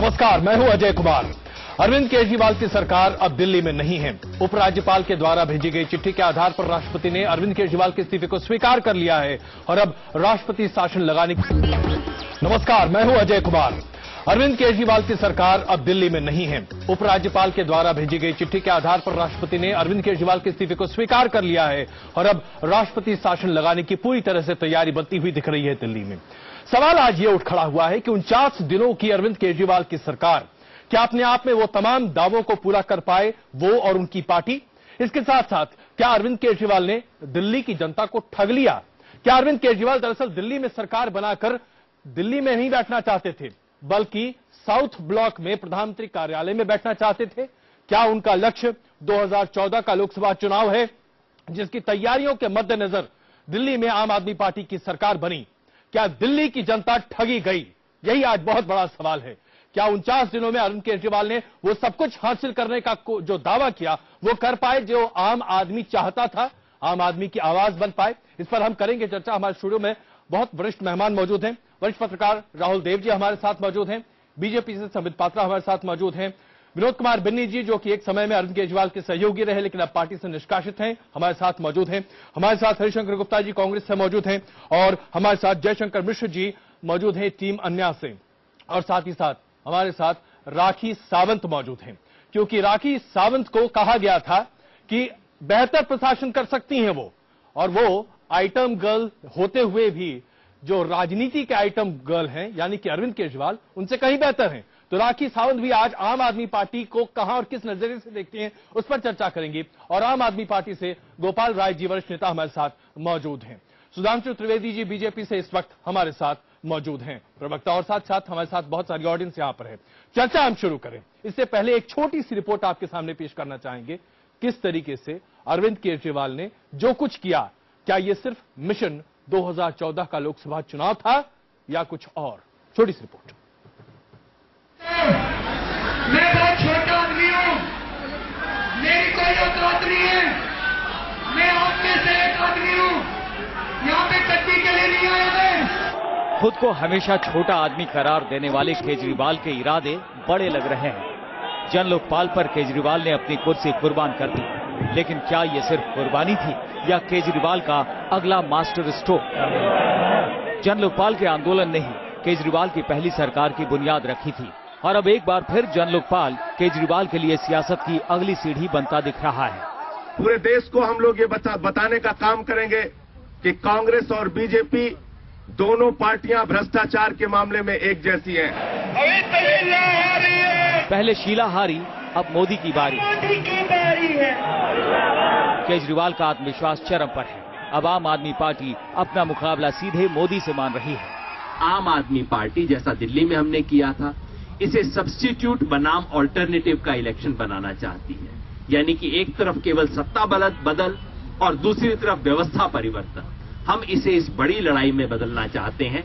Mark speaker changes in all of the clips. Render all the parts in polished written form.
Speaker 1: नमस्कार, मैं हूं अजय कुमार। अरविंद केजरीवाल की सरकार अब दिल्ली में नहीं है। उपराज्यपाल के द्वारा भेजी गई चिट्ठी के आधार पर राष्ट्रपति ने अरविंद केजरीवाल के इस्तीफे को स्वीकार कर लिया है और अब राष्ट्रपति शासन लगाने नमस्कार, मैं हूं अजय कुमार। अरविंद केजरीवाल की सरकार अब दिल्ली में नहीं है। उपराज्यपाल के द्वारा भेजी गई चिट्ठी के आधार पर राष्ट्रपति ने अरविंद केजरीवाल के इस्तीफे को स्वीकार कर लिया है और अब राष्ट्रपति शासन लगाने की पूरी तरह से तैयारी बनती हुई दिख रही है दिल्ली में। सवाल आज ये उठ खड़ा हुआ है कि 49 दिनों की अरविंद केजरीवाल की सरकार क्या अपने आप में वो तमाम दावों को पूरा कर पाए, वो और उनकी पार्टी? इसके साथ साथ क्या अरविंद केजरीवाल ने दिल्ली की जनता को ठग लिया? क्या अरविंद केजरीवाल दरअसल दिल्ली में सरकार बनाकर दिल्ली में नहीं बैठना चाहते थे, बल्कि साउथ ब्लॉक में प्रधानमंत्री कार्यालय में बैठना चाहते थे? क्या उनका लक्ष्य 2014 का लोकसभा चुनाव है, जिसकी तैयारियों के मद्देनजर दिल्ली में आम आदमी पार्टी की सरकार बनी? क्या दिल्ली की जनता ठगी गई? यही आज बहुत बड़ा सवाल है। क्या 49 दिनों में अरविंद केजरीवाल ने वो सब कुछ हासिल करने का जो दावा किया वो कर पाए जो आम आदमी चाहता था, आम आदमी की आवाज बन पाए? इस पर हम करेंगे चर्चा। हमारे स्टूडियो में बहुत वरिष्ठ मेहमान मौजूद हैं। वरिष्ठ पत्रकार राहुल देव जी हमारे साथ मौजूद हैं। बीजेपी से संबित पात्रा हमारे साथ मौजूद हैं। विनोद कुमार बिन्नी जी, जो कि एक समय में अरविंद केजरीवाल के सहयोगी रहे लेकिन अब पार्टी से निष्कासित हैं, हमारे साथ मौजूद हैं। हमारे साथ हरिशंकर गुप्ता जी कांग्रेस से मौजूद हैं और हमारे साथ जयशंकर मिश्र जी मौजूद हैं टीम अन्या से। और साथ ही साथ हमारे साथ राखी सावंत मौजूद हैं, क्योंकि राखी सावंत को कहा गया था कि बेहतर प्रशासन कर सकती हैं वो, और वो आइटम गर्ल होते हुए भी जो राजनीति के आइटम गर्ल हैं यानी कि अरविंद केजरीवाल, उनसे कहीं बेहतर हैं। तो राखी सावंत भी आज आम आदमी पार्टी को कहां और किस नजरिए से देखती हैं, उस पर चर्चा करेंगे। और आम आदमी पार्टी से गोपाल राय जी वरिष्ठ नेता हमारे साथ मौजूद हैं। सुधांशु त्रिवेदी जी बीजेपी से इस वक्त हमारे साथ मौजूद हैं प्रवक्ता, और साथ साथ हमारे साथ बहुत सारी ऑडियंस यहां पर है। चर्चा हम शुरू करें इससे पहले एक छोटी सी रिपोर्ट आपके सामने पेश करना चाहेंगे। किस तरीके से अरविंद केजरीवाल ने जो कुछ किया, क्या यह सिर्फ मिशन 2014 का लोकसभा चुनाव था या कुछ और? छोटी सी रिपोर्ट।
Speaker 2: मैं बहुत छोटा आदमी हूं, मेरी कोई औकात नहीं है। मैं आप में से एक आदमी हूं, यहां पे गद्दी के लिए नहीं आया मैं।
Speaker 3: खुद को हमेशा छोटा आदमी करार देने वाले केजरीवाल के इरादे बड़े लग रहे हैं। जन लोकपाल पर केजरीवाल ने अपनी कुर्सी कुर्बान कर दी, लेकिन क्या ये सिर्फ कुर्बानी थी या केजरीवाल का अगला मास्टर स्ट्रोक? जन लोकपाल के आंदोलन ने ही केजरीवाल की पहली सरकार की बुनियाद रखी थी, और अब एक बार फिर जन लोकपाल केजरीवाल के लिए सियासत की अगली सीढ़ी बनता दिख रहा है।
Speaker 4: पूरे देश को हम लोग ये बताने का काम करेंगे कि कांग्रेस और बीजेपी दोनों पार्टियां भ्रष्टाचार के मामले में एक जैसी हैं।
Speaker 3: पहले शीला हारी, अब मोदी की बारी है। केजरीवाल का आत्मविश्वास चरम पर है। अब आम आदमी पार्टी अपना मुकाबला सीधे मोदी से मान रही है।
Speaker 5: आम आदमी पार्टी जैसा दिल्ली में हमने किया था, इसे सब्स्टिट्यूट बनाम ऑल्टरनेटिव का इलेक्शन बनाना चाहती है। यानी कि एक तरफ केवल सत्ता बदल और दूसरी तरफ व्यवस्था परिवर्तन। हम इसे इस बड़ी लड़ाई में बदलना चाहते हैं।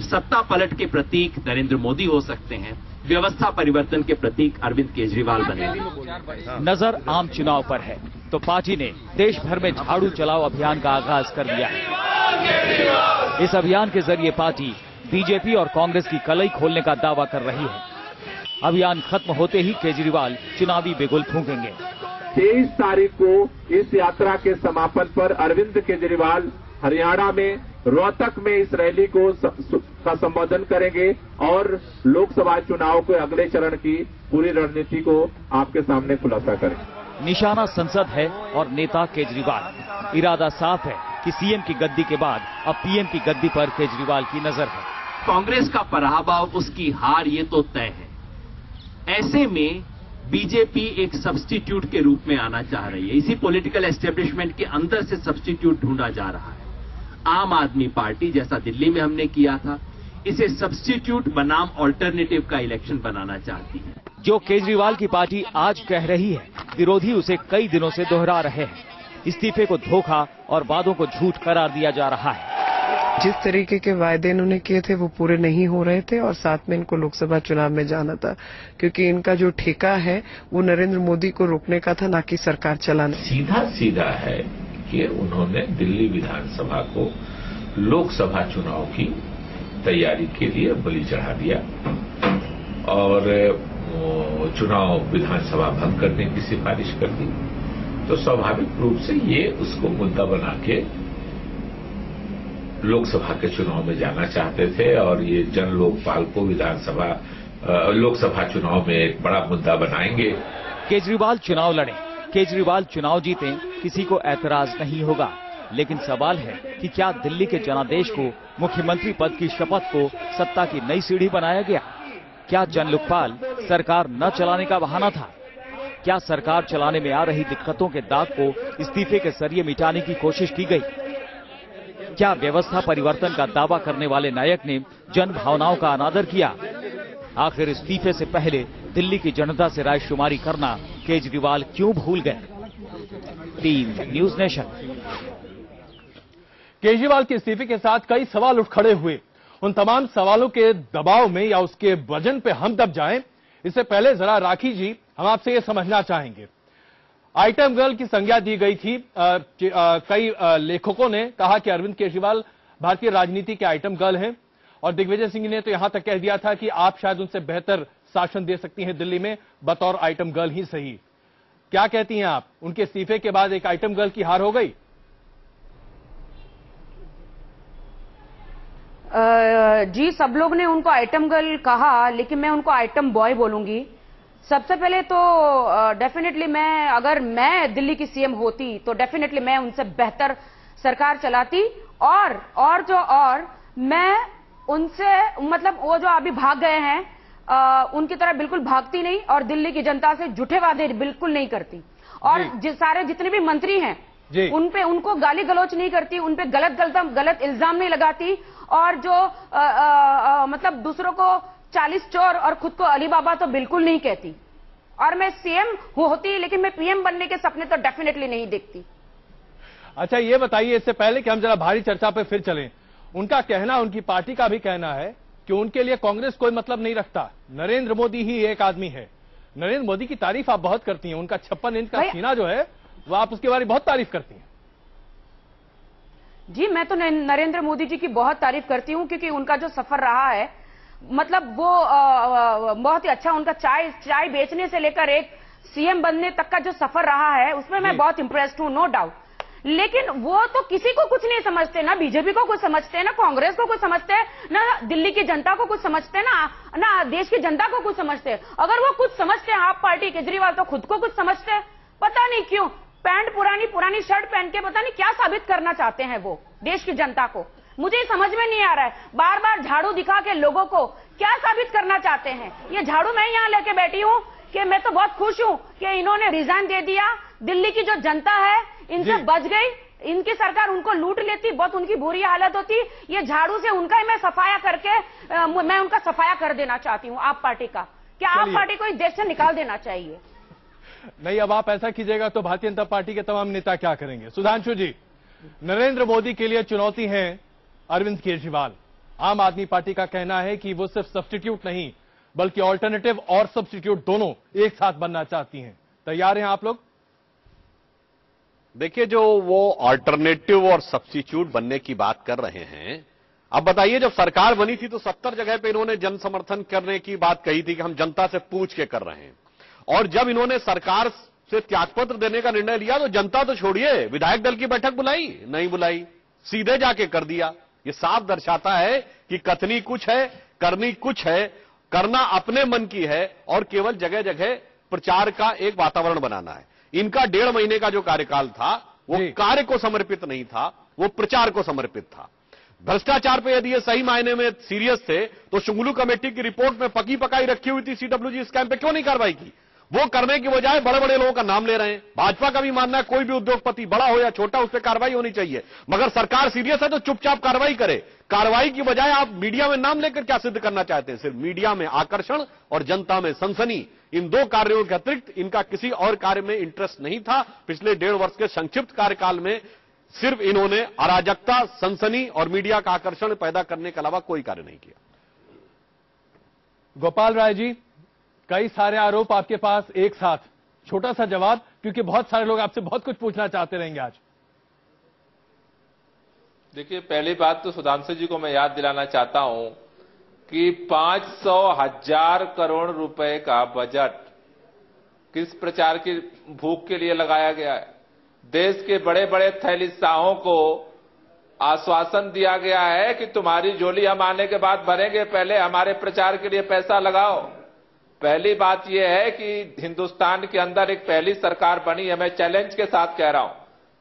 Speaker 5: सत्ता पलट के प्रतीक नरेंद्र मोदी हो सकते हैं, व्यवस्था परिवर्तन के प्रतीक अरविंद केजरीवाल बनेंगे।
Speaker 3: नजर आम चुनाव पर है तो पार्टी ने देश भर में झाड़ू चलाओ अभियान का आगाज कर दिया है। इस अभियान के जरिए पार्टी बीजेपी और कांग्रेस की कलई खोलने का दावा कर रही है। अभियान खत्म होते ही केजरीवाल चुनावी बिगुल फूंकेंगे।
Speaker 4: 23 तारीख को इस यात्रा के समापन पर अरविंद केजरीवाल हरियाणा में रोहतक में इस रैली का संबोधन करेंगे और लोकसभा चुनाव के अगले चरण की पूरी रणनीति को आपके सामने खुलासा करेंगे।
Speaker 3: निशाना संसद है और नेता केजरीवाल। इरादा साफ है कि सीएम की गद्दी के बाद अब पीएम की गद्दी पर केजरीवाल की नजर है।
Speaker 5: कांग्रेस का पराभव, उसकी हार, ये तो तय है। ऐसे में बीजेपी एक सब्स्टिट्यूट के रूप में आना चाह रही है। इसी पॉलिटिकल एस्टेब्लिशमेंट के अंदर से सब्स्टिट्यूट ढूंढा जा रहा है। आम आदमी पार्टी जैसा दिल्ली में हमने किया था, इसे सब्स्टिट्यूट बनाम ऑल्टरनेटिव का इलेक्शन बनाना चाहती है।
Speaker 3: जो केजरीवाल की पार्टी आज कह रही है, विरोधी उसे कई दिनों से दोहरा रहे हैं। इस्तीफे को धोखा और वादों को झूठ करार दिया जा रहा है।
Speaker 6: जिस तरीके के वायदे इन्होंने किए थे वो पूरे नहीं हो रहे थे, और साथ में इनको लोकसभा चुनाव में जाना था, क्योंकि इनका जो ठेका है वो नरेंद्र मोदी को रोकने का था, ना कि सरकार चलाने।
Speaker 7: सीधा है कि उन्होंने दिल्ली विधानसभा को लोकसभा चुनाव की तैयारी के लिए बलि चढ़ा दिया। और चुनाव विधानसभा भंग करने की सिफारिश कर दी। तो स्वाभाविक रूप से ये उसको मुद्दा बना के लोकसभा के चुनाव में जाना चाहते थे और ये जन लोकपाल को लोकसभा चुनाव में एक बड़ा मुद्दा बनाएंगे।
Speaker 3: केजरीवाल चुनाव लड़े, केजरीवाल चुनाव जीते, किसी को ऐतराज नहीं होगा। लेकिन सवाल है कि क्या दिल्ली के जनादेश को, मुख्यमंत्री पद की शपथ को सत्ता की नई सीढ़ी बनाया गया? क्या जन लोकपाल सरकार न चलाने का बहाना था? क्या सरकार चलाने में आ रही दिक्कतों के दाग को इस्तीफे के जरिए मिटाने की कोशिश की गई? क्या व्यवस्था परिवर्तन का दावा करने वाले नायक ने जन भावनाओं का अनादर किया? आखिर इस्तीफे से पहले दिल्ली की जनता से रायशुमारी करना केजरीवाल क्यों भूल गए? Team news nation.
Speaker 1: केजरीवाल के इस्तीफे के साथ कई सवाल उठ खड़े हुए। उन तमाम सवालों के दबाव में या उसके वजन पे हम दब जाएं, इससे पहले जरा राखी जी, हम आपसे ये समझना चाहेंगे, आइटम गर्ल की संज्ञा दी गई थी। कई लेखकों ने कहा कि अरविंद केजरीवाल भारतीय राजनीति के आइटम गर्ल हैं और दिग्विजय सिंह ने तो यहां तक कह दिया था कि आप शायद उनसे बेहतर शासन दे सकती हैं दिल्ली में, बतौर आइटम गर्ल ही सही। क्या कहती हैं आप, उनके इस्तीफे के बाद एक आइटम गर्ल की हार हो गई?
Speaker 8: जी, सब लोग ने उनको आइटम गर्ल कहा, लेकिन मैं उनको आइटम बॉय बोलूंगी। सबसे पहले तो डेफिनेटली अगर मैं दिल्ली की सीएम होती तो डेफिनेटली मैं उनसे बेहतर सरकार चलाती और मैं उनसे, मतलब वो जो अभी भाग गए हैं उनकी तरह बिल्कुल भागती नहीं और दिल्ली की जनता से झूठे वादे बिल्कुल नहीं करती और जितने भी मंत्री हैं उनको गाली गलौच नहीं करती, उनपे गलत इल्जाम नहीं लगाती और जो मतलब दूसरों को 40 चोर और खुद को अली बाबा तो बिल्कुल नहीं कहती। और मैं सीएम होती लेकिन मैं पीएम बनने के सपने तो डेफिनेटली नहीं देखती।
Speaker 1: अच्छा, ये बताइए, इससे पहले कि हम जरा भारी चर्चा पे फिर चलें, उनका कहना, उनकी पार्टी का भी कहना है कि उनके लिए कांग्रेस कोई मतलब नहीं रखता, नरेंद्र मोदी ही एक आदमी है। नरेंद्र मोदी की तारीफ आप बहुत करती हैं, उनका 56 इंच का सीना जो है वो आप उसके बारे में बहुत तारीफ करती हैं।
Speaker 8: जी, मैं तो नरेंद्र मोदी जी की बहुत तारीफ करती हूं क्योंकि उनका जो सफर रहा है, मतलब वो बहुत ही अच्छा, उनका चाय बेचने से लेकर एक सीएम बनने तक का जो सफर रहा है उसमें मैं बहुत इंप्रेस्ड हूं, नो डाउट। लेकिन वो तो किसी को कुछ नहीं समझते, ना बीजेपी को कुछ समझते, ना कांग्रेस को कुछ समझते, ना दिल्ली की जनता को कुछ समझते, ना देश की जनता को कुछ समझते। अगर वो कुछ समझते, आप पार्टी केजरीवाल तो खुद को कुछ समझते, पता नहीं क्यों पैंट पुरानी शर्ट पहन के पता नहीं क्या साबित करना चाहते हैं वो देश की जनता को, मुझे समझ में नहीं आ रहा है। बार बार झाड़ू दिखा के लोगों को क्या साबित करना चाहते हैं? ये झाड़ू मैं यहां लेके बैठी हूं कि मैं तो बहुत खुश हूं कि इन्होंने रिजाइन दे दिया, दिल्ली की जो जनता है इनसे बच गई, इनकी सरकार उनको लूट लेती, बहुत उनकी बुरी हालत होती। ये झाड़ू से उनका ही मैं सफाया करके मैं उनका सफाया कर देना चाहती हूं आप पार्टी का। क्या आप पार्टी को इस देश से निकाल देना चाहिए?
Speaker 1: नहीं, अब आप ऐसा कीजिएगा तो भारतीय जनता पार्टी के तमाम नेता क्या करेंगे? सुधांशु जी, नरेंद्र मोदी के लिए चुनौती है अरविंद केजरीवाल। आम आदमी पार्टी का कहना है कि वो सिर्फ सब्स्टिट्यूट नहीं बल्कि ऑल्टरनेटिव और सब्स्टिट्यूट दोनों एक साथ बनना चाहती हैं। तैयार हैं आप लोग?
Speaker 9: देखिए, जो वो ऑल्टरनेटिव और सब्स्टिट्यूट बनने की बात कर रहे हैं, अब बताइए, जब सरकार बनी थी तो 70 जगह पे इन्होंने जन समर्थन करने की बात कही थी कि हम जनता से पूछ के कर रहे हैं, और जब इन्होंने सरकार से त्यागपत्र देने का निर्णय लिया तो जनता तो छोड़िए, विधायक दल की बैठक बुलाई नहीं बुलाई, सीधे जाके कर दिया। ये साफ दर्शाता है कि कथनी कुछ है, करनी कुछ है, करना अपने मन की है और केवल जगह जगह प्रचार का एक वातावरण बनाना है। इनका 1.5 महीने का जो कार्यकाल था वो कार्य को समर्पित नहीं था, वो प्रचार को समर्पित था। भ्रष्टाचार पे यदि ये सही मायने में सीरियस थे तो शुंगलू कमेटी की रिपोर्ट में पकी पकाई रखी हुई थी सीडब्ल्यूजी स्कैम पे क्यों नहीं कार्रवाई की? वो करने की बजाय बड़े बड़े लोगों का नाम ले रहे हैं। भाजपा का भी मानना है कोई भी उद्योगपति बड़ा हो या छोटा उस पर कार्रवाई होनी चाहिए, मगर सरकार सीरियस है तो चुपचाप कार्रवाई करे। कार्रवाई की बजाय आप मीडिया में नाम लेकर क्या सिद्ध करना चाहते हैं? सिर्फ मीडिया में आकर्षण और जनता में सनसनी, इन दो कार्यों के अतिरिक्त इनका किसी और कार्य में इंटरेस्ट नहीं था। पिछले 1.5 वर्ष के संक्षिप्त कार्यकाल में सिर्फ इन्होंने अराजकता, सनसनी और मीडिया का आकर्षण पैदा करने के अलावा कोई कार्य नहीं किया।
Speaker 1: गोपाल राय जी, कई सारे आरोप आपके पास एक साथ, छोटा सा जवाब, क्योंकि बहुत सारे लोग आपसे बहुत कुछ पूछना चाहते रहेंगे आज।
Speaker 10: देखिए, पहली बात तो सुधांशु जी को मैं याद दिलाना चाहता हूं कि 500,000 करोड़ रुपए का बजट किस प्रचार की भूख के लिए लगाया गया है। देश के बड़े बड़े थैलीशाहों को आश्वासन दिया गया है कि तुम्हारी झोली हम आने के बाद भरेंगे, पहले हमारे प्रचार के लिए पैसा लगाओ। पहली बात यह है कि हिंदुस्तान के अंदर एक पहली सरकार बनी है, मैं चैलेंज के साथ कह रहा हूं।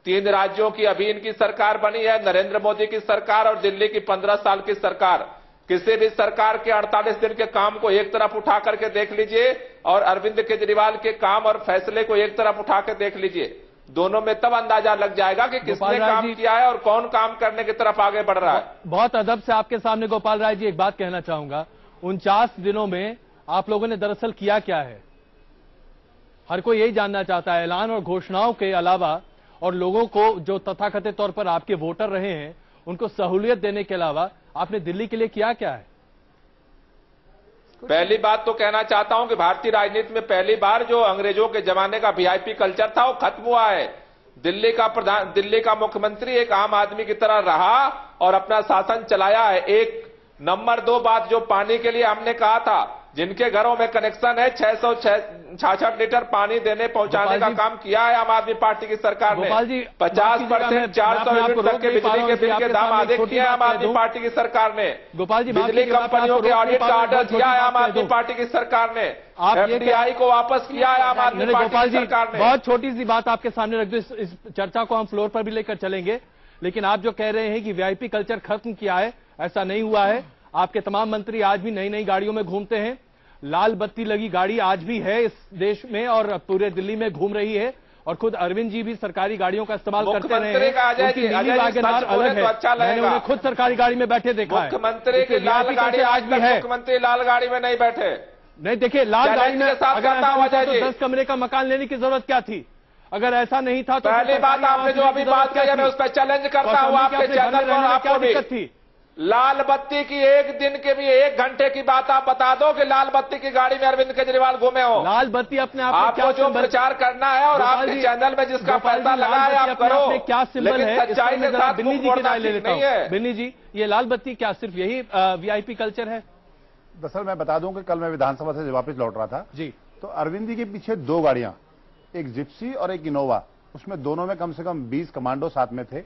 Speaker 10: 3 राज्यों की अभी इनकी सरकार बनी है, नरेंद्र मोदी की सरकार और दिल्ली की 15 साल की सरकार। किसी भी सरकार के 48 दिन के काम को एक तरफ उठा करके देख लीजिए और अरविंद केजरीवाल के काम और फैसले को एक तरफ उठा के देख लीजिए, दोनों में तब अंदाजा लग जाएगा कि किसने काम किया है और कौन काम करने की तरफ आगे बढ़ रहा है।
Speaker 1: बहुत अदब से आपके सामने गोपाल राय जी एक बात कहना चाहूंगा, 49 दिनों में आप लोगों ने दरअसल किया क्या है? हर कोई यही जानना चाहता है। ऐलान और घोषणाओं के अलावा और लोगों को जो तथाकथित तौर पर आपके वोटर रहे हैं उनको सहूलियत देने के अलावा आपने दिल्ली के लिए किया क्या है?
Speaker 10: पहली बात तो कहना चाहता हूं कि भारतीय राजनीति में पहली बार जो अंग्रेजों के जमाने का वीआईपी कल्चर था वो खत्म हुआ है। दिल्ली का मुख्यमंत्री एक आम आदमी की तरह रहा और अपना शासन चलाया है। एक नंबर 2 बात जो पानी के लिए हमने कहा था, जिनके घरों में कनेक्शन है 666 लीटर पानी देने पहुंचाने का काम किया है आम आदमी पार्टी की सरकार ने। 50% 400 यूनिट तक के बिजली के बिल के दाम आधे किए हैं आम आदमी पार्टी की सरकार ने।
Speaker 1: गोपाल जी,
Speaker 10: बिजली कंपनियों के ऑडिट का ऑर्डर दिया है आम आदमी पार्टी की सरकार ने। एफडीआई को वापस किया है आम आदमी पार्टी की सरकार ने।
Speaker 1: बहुत छोटी सी बात आपके सामने रख दो, इस चर्चा को हम फ्लोर पर भी लेकर चलेंगे, लेकिन आप जो कह रहे हैं कि वीआईपी कल्चर खत्म किया है, ऐसा नहीं हुआ है। आपके तमाम मंत्री आज भी नई नई गाड़ियों में घूमते हैं। लाल बत्ती लगी गाड़ी आज भी है इस देश में और पूरे दिल्ली में घूम रही है और खुद अरविंद जी भी सरकारी गाड़ियों का इस्तेमाल करते रहे हैं। उनकी नीली वैगनआर अलग है, मैंने उन्हें खुद सरकारी गाड़ी में बैठे देखा है।
Speaker 10: मुख्यमंत्री की लाल गाड़ी आज भी है। मुख्यमंत्री लाल गाड़ी में नहीं बैठे।
Speaker 1: नहीं, देखिए लाल गाड़ी में अगर 10 कमरे का मकान लेने की जरूरत क्या थी? अगर ऐसा नहीं था तो
Speaker 10: पहली बात आपने जो अभी बात की, मैं उस पर चैलेंज करता हूं आपके चैनल पर, आपको भी लाल बत्ती की एक दिन के भी 1 घंटे की बात आप बता दो कि लाल बत्ती की गाड़ी में अरविंद केजरीवाल घूमे हो।
Speaker 1: लाल बत्ती अपने आप
Speaker 10: आपको जो प्रचार करना है और आपके चैनल में जिसका पैसा लगा है आप करो,
Speaker 1: क्या सिंबल है?
Speaker 10: सच्चाई के साथ
Speaker 1: बिन्नी जी की राय ले लेता हूं। बिन्नी जी, ये लाल बत्ती क्या सिर्फ यही वीआईपी कल्चर है?
Speaker 11: दरअसल मैं बता दूं कि कल मैं विधानसभा से वापस लौट रहा था
Speaker 1: जी,
Speaker 11: तो अरविंद जी के पीछे 2 गाड़ियां, एक जिप्सी और एक इनोवा, उसमें दोनों में कम से कम 20 कमांडो साथ में थे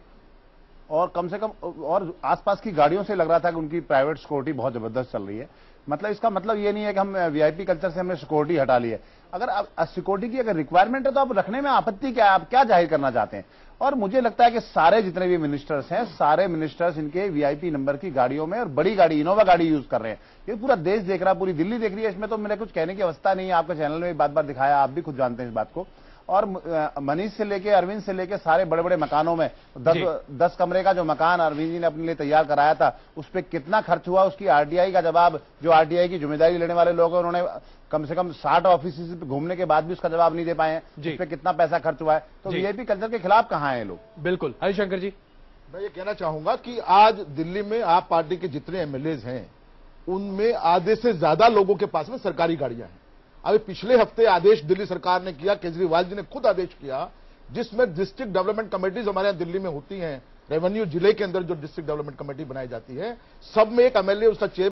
Speaker 11: और कम से कम और आसपास की गाड़ियों से लग रहा था कि उनकी प्राइवेट सिक्योरिटी बहुत जबरदस्त चल रही है। मतलब इसका मतलब ये नहीं है कि हम वीआईपी कल्चर से हमने सिक्योरिटी हटा ली है। अगर सिक्योरिटी की अगर रिक्वायरमेंट है तो आप रखने में आपत्ति क्या है? आप क्या जाहिर करना चाहते हैं? और मुझे लगता है कि सारे जितने भी मिनिस्टर्स हैं, सारे मिनिस्टर्स इनके वीआईपी नंबर की गाड़ियों में और बड़ी गाड़ी इनोवा गाड़ी यूज कर रहे हैं। ये पूरा देश देख रहा है, पूरी दिल्ली देख रही है। इसमें तो मेरे कुछ कहने की अवस्था नहीं है। आपके चैनल में बार बार दिखाया, आप भी खुद जानते हैं इस बात को। और मनीष से लेके अरविंद से लेके सारे बड़े बड़े मकानों में 10 कमरे का जो मकान अरविंद जी ने अपने लिए तैयार कराया था, उस पर कितना खर्च हुआ, उसकी आरटीआई का जवाब, जो आरटीआई की जिम्मेदारी लेने वाले लोग हैं उन्होंने कम से कम 60 ऑफिस घूमने के बाद भी उसका जवाब नहीं दे पाए हैं, उस पर कितना पैसा खर्च हुआ है। तो वीआईपी कल्चर के खिलाफ कहां है लोग?
Speaker 1: बिल्कुल। हरिशंकर जी,
Speaker 12: मैं ये कहना चाहूंगा कि आज दिल्ली में आप पार्टी के जितने एमएलएज हैं उनमें आधे से ज्यादा लोगों के पास में सरकारी गाड़ियां हैं। अभी पिछले हफ्ते आदेश दिल्ली सरकार ने किया, केजरीवाल जी ने खुद आदेश किया, जिसमें डिस्ट्रिक्ट डेवलपमेंट कमेटीज हमारे यहां दिल्ली में होती हैं, रेवेन्यू जिले के अंदर जो डिस्ट्रिक्ट डेवलपमेंट कमेटी बनाई जाती है, सब में एक एमएलए उसका चेयर